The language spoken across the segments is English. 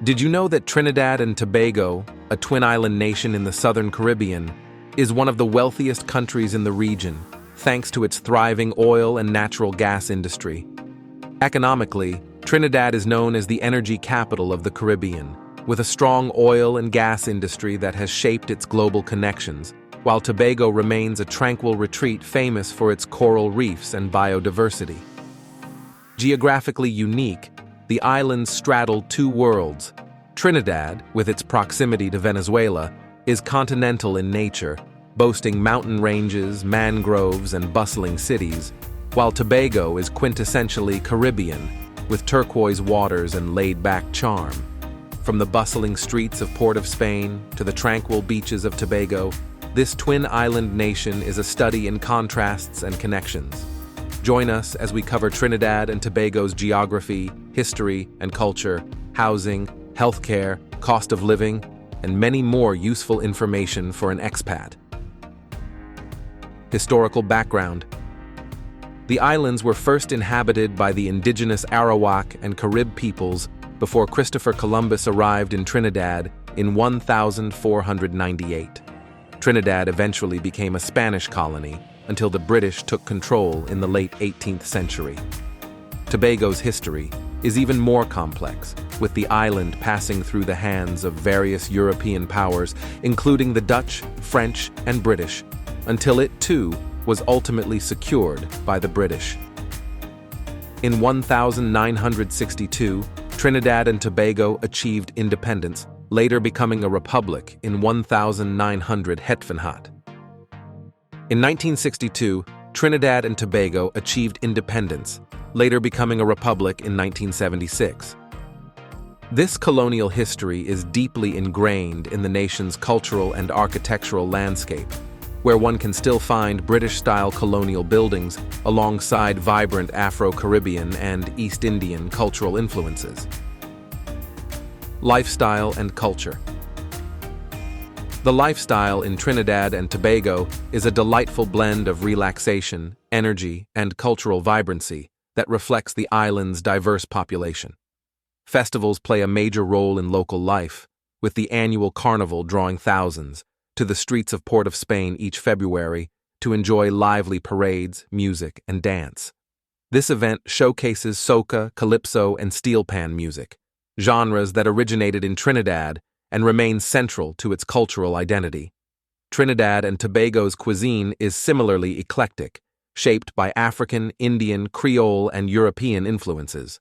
Did you know that Trinidad and Tobago, a twin island nation in the southern Caribbean, is one of the wealthiest countries in the region, thanks to its thriving oil and natural gas industry? Economically, Trinidad is known as the energy capital of the Caribbean, with a strong oil and gas industry that has shaped its global connections, while Tobago remains a tranquil retreat famous for its coral reefs and biodiversity. Geographically unique, the islands straddle two worlds. Trinidad, with its proximity to Venezuela, is continental in nature, boasting mountain ranges, mangroves, and bustling cities, while Tobago is quintessentially Caribbean, with turquoise waters and laid-back charm. From the bustling streets of Port of Spain to the tranquil beaches of Tobago, this twin island nation is a study in contrasts and connections. Join us as we cover Trinidad and Tobago's geography, history and culture, housing, healthcare, cost of living, and many more useful information for an expat. Historical background. The islands were first inhabited by the indigenous Arawak and Carib peoples before Christopher Columbus arrived in Trinidad in 1498. Trinidad eventually became a Spanish colony until the British took control in the late 18th century. Tobago's history is even more complex, with the island passing through the hands of various European powers, including the Dutch, French, and British, until it, too, was ultimately secured by the British. In 1962, Trinidad and Tobago achieved independence, later becoming a republic in 1900 Hetvenhat. In 1962, Trinidad and Tobago achieved independence, later becoming a republic in 1976. This colonial history is deeply ingrained in the nation's cultural and architectural landscape, where one can still find British-style colonial buildings alongside vibrant Afro-Caribbean and East Indian cultural influences. Lifestyle and culture. The lifestyle in Trinidad and Tobago is a delightful blend of relaxation, energy, and cultural vibrancy that reflects the island's diverse population. Festivals play a major role in local life, with the annual carnival drawing thousands to the streets of Port of Spain each February to enjoy lively parades, music, and dance. This event showcases soca, calypso, and steel pan music, genres that originated in Trinidad and remain central to its cultural identity. Trinidad and Tobago's cuisine is similarly eclectic, shaped by African, Indian, Creole, and European influences.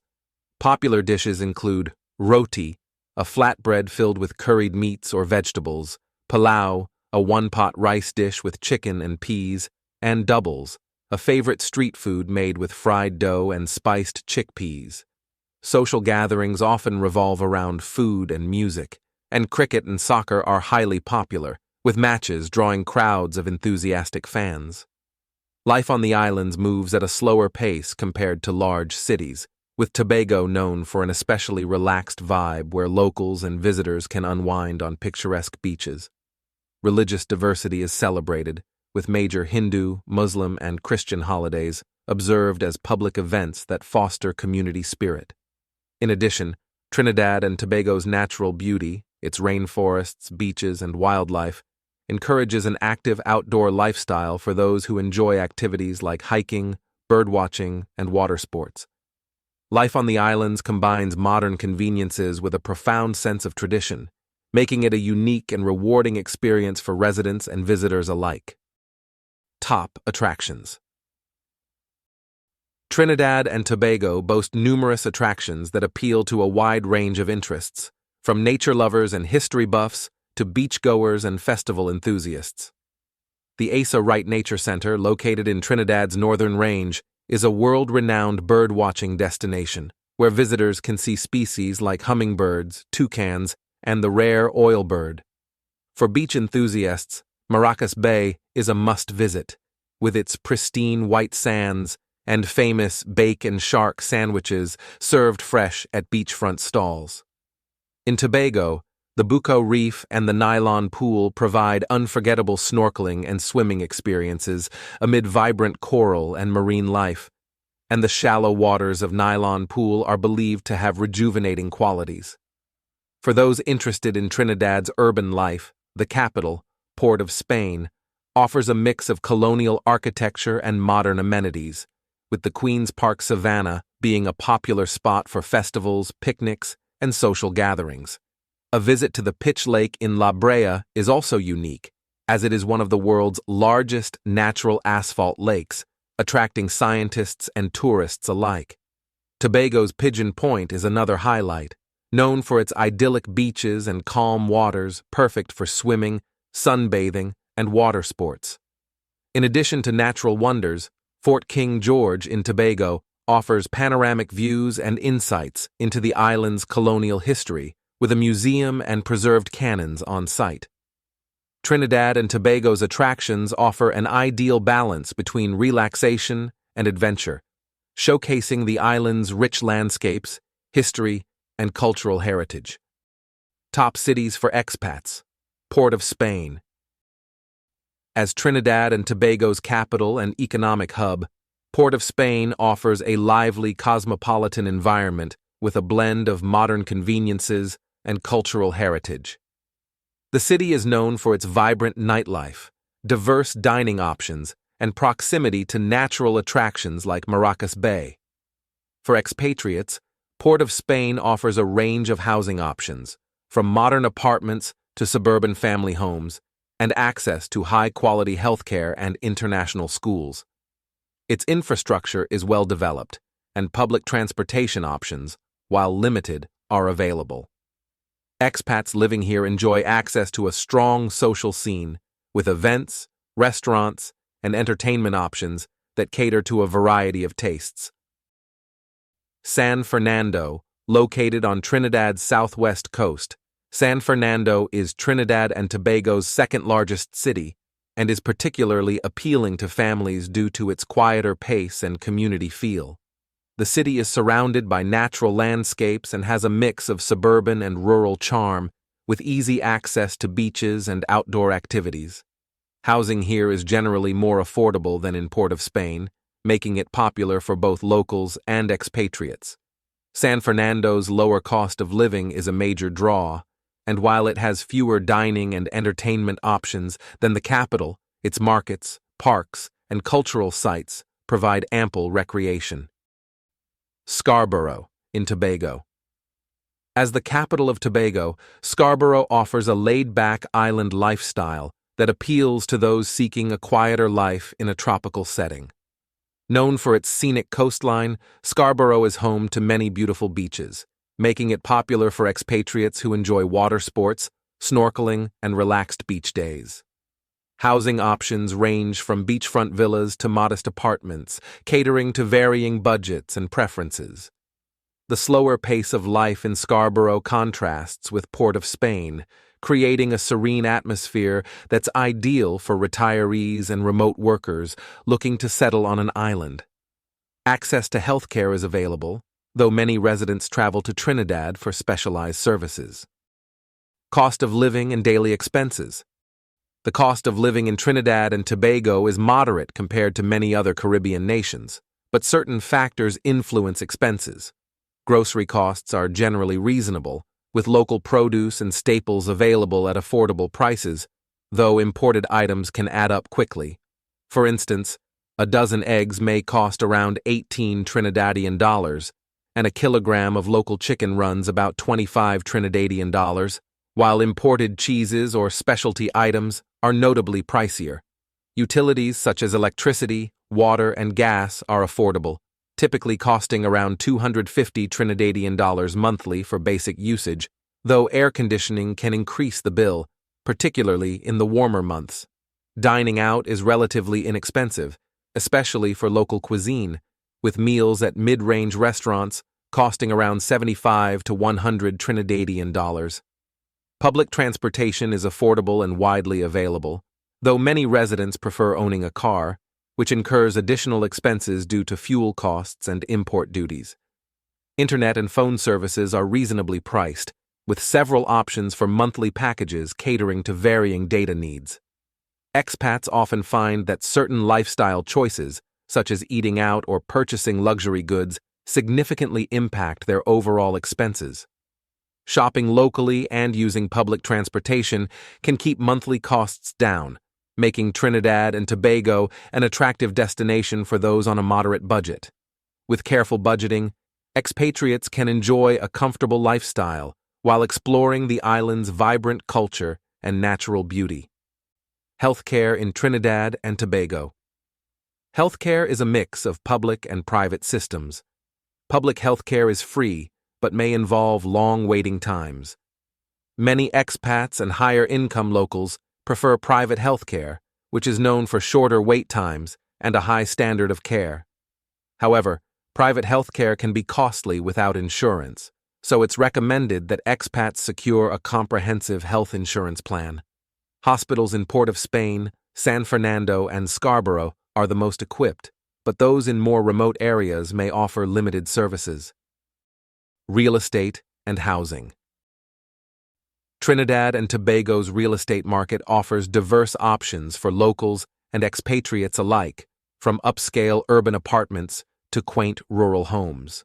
Popular dishes include roti, a flatbread filled with curried meats or vegetables, palau, a one-pot rice dish with chicken and peas, and doubles, a favorite street food made with fried dough and spiced chickpeas. Social gatherings often revolve around food and music, and cricket and soccer are highly popular, with matches drawing crowds of enthusiastic fans. Life on the islands moves at a slower pace compared to large cities, with Tobago known for an especially relaxed vibe where locals and visitors can unwind on picturesque beaches. Religious diversity is celebrated, with major Hindu, Muslim, and Christian holidays observed as public events that foster community spirit. In addition, Trinidad and Tobago's natural beauty, its rainforests, beaches, and wildlife, encourages an active outdoor lifestyle for those who enjoy activities like hiking, birdwatching, and water sports. Life on the islands combines modern conveniences with a profound sense of tradition, making it a unique and rewarding experience for residents and visitors alike. Top attractions. Trinidad and Tobago boast numerous attractions that appeal to a wide range of interests, from nature lovers and history buffs to beachgoers and festival enthusiasts. The Asa Wright Nature Center, located in Trinidad's northern range, is a world-renowned bird-watching destination, where visitors can see species like hummingbirds, toucans, and the rare oilbird. For beach enthusiasts, Maracas Bay is a must-visit, with its pristine white sands and famous bake and shark sandwiches served fresh at beachfront stalls. In Tobago, the Bucco Reef and the Nylon Pool provide unforgettable snorkeling and swimming experiences amid vibrant coral and marine life, and the shallow waters of Nylon Pool are believed to have rejuvenating qualities. For those interested in Trinidad's urban life, the capital, Port of Spain, offers a mix of colonial architecture and modern amenities, with the Queen's Park Savannah being a popular spot for festivals, picnics, and social gatherings. A visit to the Pitch Lake in La Brea is also unique, as it is one of the world's largest natural asphalt lakes, attracting scientists and tourists alike. Tobago's Pigeon Point is another highlight, known for its idyllic beaches and calm waters perfect for swimming, sunbathing, and water sports. In addition to natural wonders, Fort King George in Tobago offers panoramic views and insights into the island's colonial history, with a museum and preserved cannons on site. Trinidad and Tobago's attractions offer an ideal balance between relaxation and adventure, showcasing the island's rich landscapes, history, and cultural heritage. Top cities for expats: Port of Spain. As Trinidad and Tobago's capital and economic hub, Port of Spain offers a lively cosmopolitan environment with a blend of modern conveniences and cultural heritage. The city is known for its vibrant nightlife, diverse dining options, and proximity to natural attractions like Maracas Bay. For expatriates, Port of Spain offers a range of housing options, from modern apartments to suburban family homes, and access to high-quality healthcare and international schools. Its infrastructure is well developed, and public transportation options, while limited, are available. Expats living here enjoy access to a strong social scene, with events, restaurants, and entertainment options that cater to a variety of tastes. San Fernando, located on Trinidad's southwest coast, San Fernando is Trinidad and Tobago's second-largest city and is particularly appealing to families due to its quieter pace and community feel. The city is surrounded by natural landscapes and has a mix of suburban and rural charm, with easy access to beaches and outdoor activities. Housing here is generally more affordable than in Port of Spain, making it popular for both locals and expatriates. San Fernando's lower cost of living is a major draw, and while it has fewer dining and entertainment options than the capital, its markets, parks, and cultural sites provide ample recreation. Scarborough, in Tobago. As the capital of Tobago, Scarborough offers a laid-back island lifestyle that appeals to those seeking a quieter life in a tropical setting. Known for its scenic coastline, Scarborough is home to many beautiful beaches, making it popular for expatriates who enjoy water sports, snorkeling, and relaxed beach days. Housing options range from beachfront villas to modest apartments, catering to varying budgets and preferences. The slower pace of life in Scarborough contrasts with Port of Spain, creating a serene atmosphere that's ideal for retirees and remote workers looking to settle on an island. Access to healthcare is available, though many residents travel to Trinidad for specialized services. Cost of living and daily expenses. The cost of living in Trinidad and Tobago is moderate compared to many other Caribbean nations, but certain factors influence expenses. Grocery costs are generally reasonable, with local produce and staples available at affordable prices, though imported items can add up quickly. For instance, a dozen eggs may cost around 18 Trinidadian dollars, and a kilogram of local chicken runs about 25 Trinidadian dollars, while imported cheeses or specialty items are notably pricier. Utilities such as electricity, water, and gas are affordable, typically costing around 250 Trinidadian dollars monthly for basic usage, though air conditioning can increase the bill, particularly in the warmer months. Dining out is relatively inexpensive, especially for local cuisine, with meals at mid-range restaurants costing around 75 to 100 Trinidadian dollars. Public transportation is affordable and widely available, though many residents prefer owning a car, which incurs additional expenses due to fuel costs and import duties. Internet and phone services are reasonably priced, with several options for monthly packages catering to varying data needs. Expats often find that certain lifestyle choices, such as eating out or purchasing luxury goods, significantly impact their overall expenses. Shopping locally and using public transportation can keep monthly costs down, making Trinidad and Tobago an attractive destination for those on a moderate budget. With careful budgeting, expatriates can enjoy a comfortable lifestyle while exploring the island's vibrant culture and natural beauty. Healthcare in Trinidad and Tobago. Healthcare is a mix of public and private systems. Public healthcare is free, but may involve long waiting times. Many expats and higher-income locals prefer private healthcare, which is known for shorter wait times and a high standard of care. However, private healthcare can be costly without insurance, so it's recommended that expats secure a comprehensive health insurance plan. Hospitals in Port of Spain, San Fernando, and Scarborough are the most equipped, but those in more remote areas may offer limited services. Real estate and housing. Trinidad and Tobago's real estate market offers diverse options for locals and expatriates alike, from upscale urban apartments to quaint rural homes.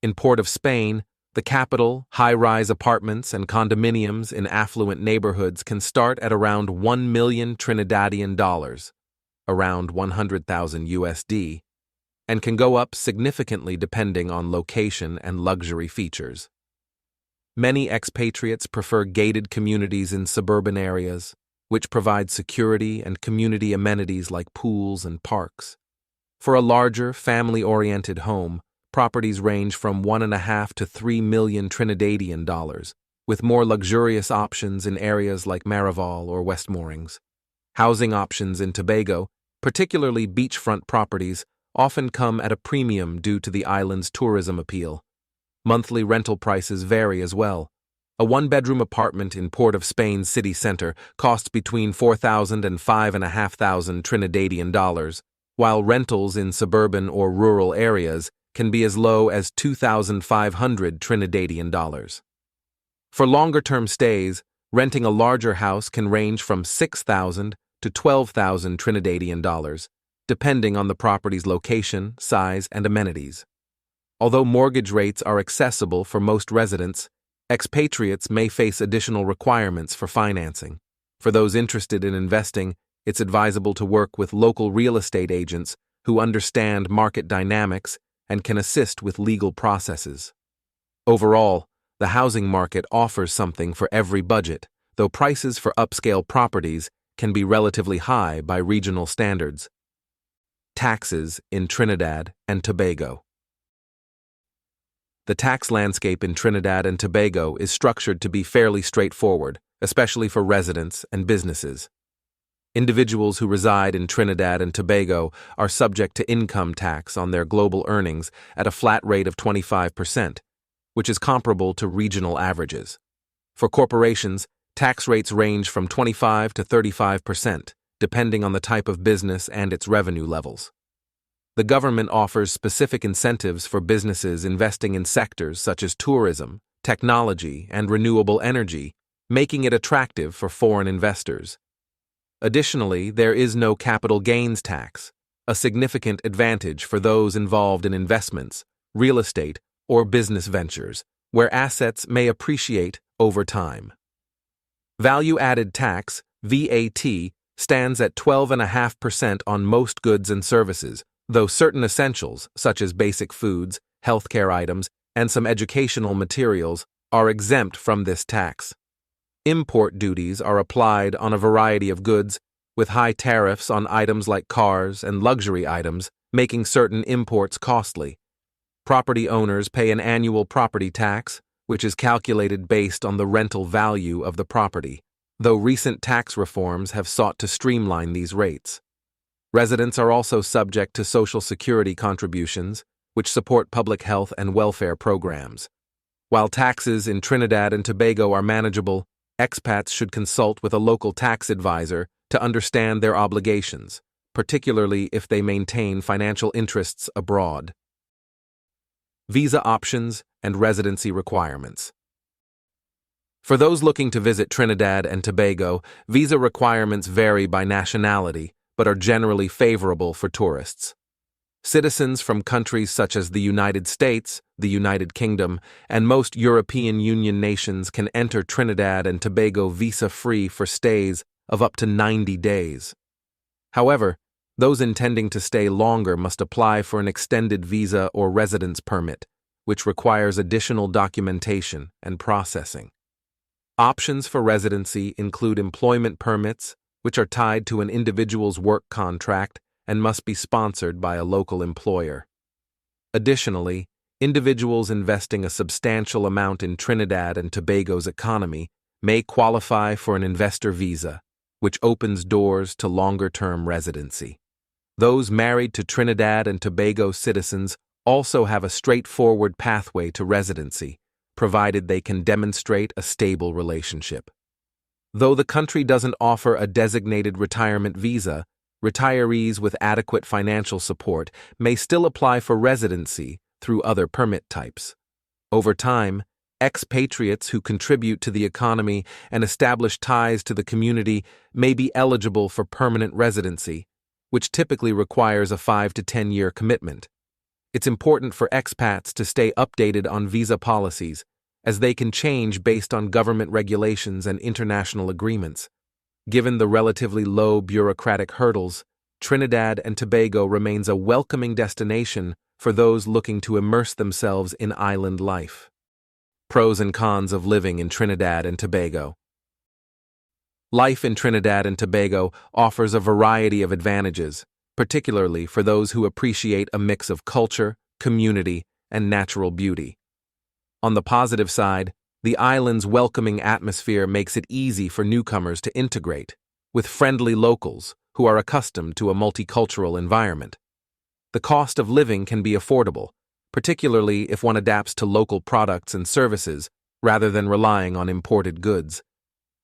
In Port of Spain, the capital, high-rise apartments and condominiums in affluent neighborhoods can start at around 1 million Trinidadian dollars, around 100,000 USD, and can go up significantly depending on location and luxury features. Many expatriates prefer gated communities in suburban areas, which provide security and community amenities like pools and parks. For a larger, family-oriented home, properties range from 1.5 to 3 million Trinidadian dollars, with more luxurious options in areas like Marival or West Moorings. Housing options in Tobago, particularly beachfront properties, often come at a premium due to the island's tourism appeal. Monthly rental prices vary as well. A one-bedroom apartment in Port of Spain's city center costs between 4,000 and 5,500 Trinidadian dollars, while rentals in suburban or rural areas can be as low as 2,500 Trinidadian dollars. For longer-term stays, renting a larger house can range from 6,000 to 12,000 Trinidadian dollars, depending on the property's location, size, and amenities. Although mortgage rates are accessible for most residents, expatriates may face additional requirements for financing. For those interested in investing, it's advisable to work with local real estate agents who understand market dynamics and can assist with legal processes. Overall, the housing market offers something for every budget, though prices for upscale properties can be relatively high by regional standards. Taxes in Trinidad and Tobago. The tax landscape in Trinidad and Tobago is structured to be fairly straightforward, especially for residents and businesses. Individuals who reside in Trinidad and Tobago are subject to income tax on their global earnings at a flat rate of 25%, which is comparable to regional averages. For corporations, tax rates range from 25 to 35%, depending on the type of business and its revenue levels. The government offers specific incentives for businesses investing in sectors such as tourism, technology, and renewable energy, making it attractive for foreign investors. Additionally, there is no capital gains tax, a significant advantage for those involved in investments, real estate, or business ventures, where assets may appreciate over time. Value-added tax, VAT, stands at 12.5% on most goods and services, though certain essentials, such as basic foods, healthcare items, and some educational materials, are exempt from this tax. Import duties are applied on a variety of goods, with high tariffs on items like cars and luxury items, making certain imports costly. Property owners pay an annual property tax, which is calculated based on the rental value of the property, though recent tax reforms have sought to streamline these rates. Residents are also subject to Social Security contributions, which support public health and welfare programs. While taxes in Trinidad and Tobago are manageable, expats should consult with a local tax advisor to understand their obligations, particularly if they maintain financial interests abroad. Visa options and residency requirements. For those looking to visit Trinidad and Tobago, visa requirements vary by nationality, but are generally favorable for tourists. Citizens from countries such as the United States, the United Kingdom, and most European Union nations can enter Trinidad and Tobago visa-free for stays of up to 90 days. However, those intending to stay longer must apply for an extended visa or residence permit, which requires additional documentation and processing. Options for residency include employment permits, which are tied to an individual's work contract and must be sponsored by a local employer. Additionally, individuals investing a substantial amount in Trinidad and Tobago's economy may qualify for an investor visa, which opens doors to longer-term residency. Those married to Trinidad and Tobago citizens also have a straightforward pathway to residency, provided they can demonstrate a stable relationship. Though the country doesn't offer a designated retirement visa, retirees with adequate financial support may still apply for residency through other permit types. Over time, expatriates who contribute to the economy and establish ties to the community may be eligible for permanent residency, which typically requires a 5 to 10-year commitment. It's important for expats to stay updated on visa policies, as they can change based on government regulations and international agreements. Given the relatively low bureaucratic hurdles, Trinidad and Tobago remains a welcoming destination for those looking to immerse themselves in island life. Pros and cons of living in Trinidad and Tobago. Life in Trinidad and Tobago offers a variety of advantages, particularly for those who appreciate a mix of culture, community, and natural beauty. On the positive side, the island's welcoming atmosphere makes it easy for newcomers to integrate with friendly locals who are accustomed to a multicultural environment. The cost of living can be affordable, particularly if one adapts to local products and services rather than relying on imported goods.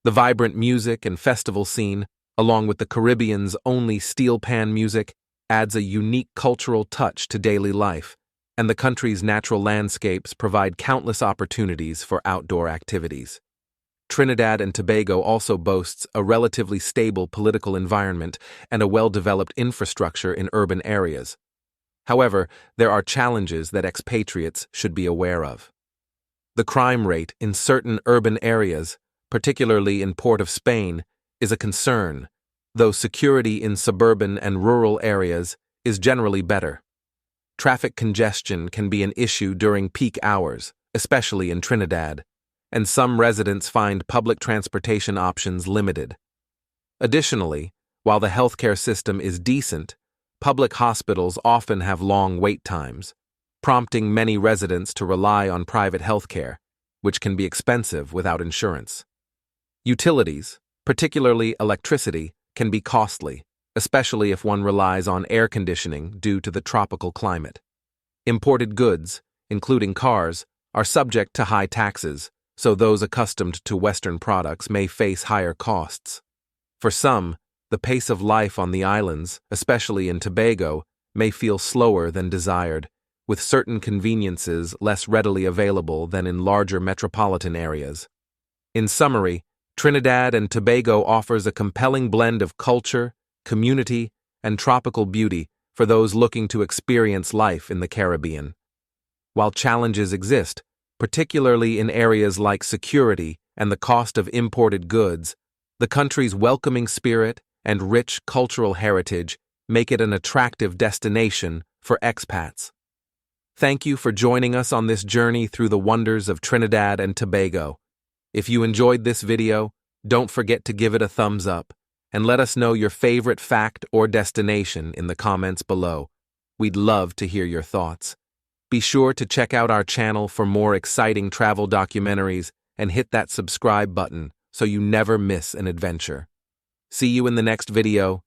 The vibrant music and festival scene, along with the Caribbean's only steel pan music, adds a unique cultural touch to daily life, and the country's natural landscapes provide countless opportunities for outdoor activities. Trinidad and Tobago also boasts a relatively stable political environment and a well-developed infrastructure in urban areas. However, there are challenges that expatriates should be aware of. The crime rate in certain urban areas, particularly in Port of Spain, is a concern, though security in suburban and rural areas is generally better. Traffic congestion can be an issue during peak hours, especially in Trinidad, and some residents find public transportation options limited. Additionally, while the healthcare system is decent, public hospitals often have long wait times, prompting many residents to rely on private healthcare, which can be expensive without insurance. Utilities, particularly electricity, can be costly, especially if one relies on air conditioning due to the tropical climate. Imported goods, including cars, are subject to high taxes, so those accustomed to Western products may face higher costs. For some, the pace of life on the islands, especially in Tobago, may feel slower than desired, with certain conveniences less readily available than in larger metropolitan areas. In summary, Trinidad and Tobago offers a compelling blend of culture, community, and tropical beauty for those looking to experience life in the Caribbean. While challenges exist, particularly in areas like security and the cost of imported goods, the country's welcoming spirit and rich cultural heritage make it an attractive destination for expats. Thank you for joining us on this journey through the wonders of Trinidad and Tobago. If you enjoyed this video, don't forget to give it a thumbs up, and let us know your favorite fact or destination in the comments below. We'd love to hear your thoughts. Be sure to check out our channel for more exciting travel documentaries and hit that subscribe button so you never miss an adventure. See you in the next video.